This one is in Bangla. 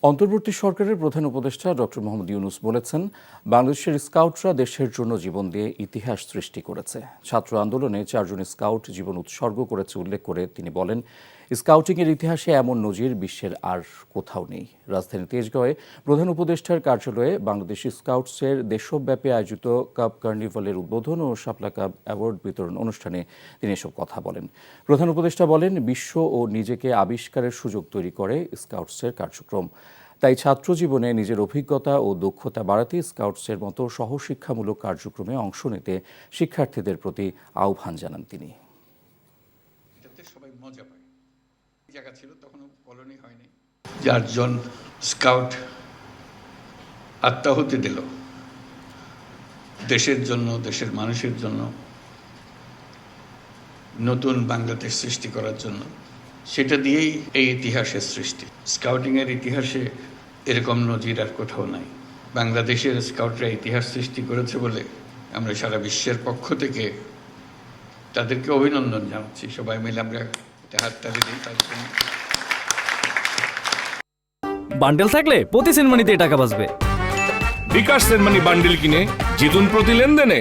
অন্তর্বর্তী সরকারের প্রধান উপদেষ্টা ডক্টর মোহাম্মদ ইউনূস বলেছেন, বাংলাদেশের স্কাউটরা দেশের জন্য জীবন দিয়ে ইতিহাস সৃষ্টি করেছে। ছাত্র আন্দোলনে 4 জন স্কাউট জীবন উৎসর্গ করেছে উল্লেখ করে তিনি বলেন, স্কাউটিংয়ের ইতিহাসে এমন নজির বিশ্বের আর কোথাও নেই। রাজধানীর তেজগাঁওয়ে প্রধান উপদেষ্টার কার্যালয়ে বাংলাদেশ স্কাউটসের দেশব্যাপী আয়োজিত কাপ কার্নিভালের উদ্বোধন ও শাপলা কাপ অ্যাওয়ার্ড বিতরণ অনুষ্ঠানে তিনি এসব কথা বলেন। প্রধান উপদেষ্টা বলেন, বিশ্ব ও নিজেকে আবিষ্কারের সুযোগ তৈরি করে স্কাউটসের কার্যক্রম। তাই ছাত্র জীবনে নিজের অভিজ্ঞতা ও দক্ষতা বাড়াতে স্কাউটসের মতো সহশিক্ষামূলক কার্যক্রমে অংশ নিতে শিক্ষার্থীদের প্রতি আহ্বান জানান তিনি। এটাতে সবাই মজা পায়। জায়গা ছিল তখনও কলোনি হয়নি। 4 জন স্কাউট আত্মাহুতি দিল দেশের জন্য, দেশের মানুষের জন্য, নতুন বাংলাদেশ সৃষ্টি করার জন্য। সেটা দিয়েই এই ইতিহাসের সৃষ্টি। স্কাউটিংয়ের ইতিহাসে এরকম নজির আর কোথাও নাই। বাংলাদেশের স্কাউটরা ইতিহাস সৃষ্টি করেছে বলে আমরা সারা বিশ্বের পক্ষ থেকে তাদেরকে অভিনন্দন জানাচ্ছি। সবাই মিলে আমরা হাততালি দিই তাদের জন্য। বান্ডেল থাকলে প্রতি সেনমানিতে টাকা বাঁচবে। বিকাশ সেনমানি বান্ডেল কিনে জিতুন প্রতি লেনদেনে।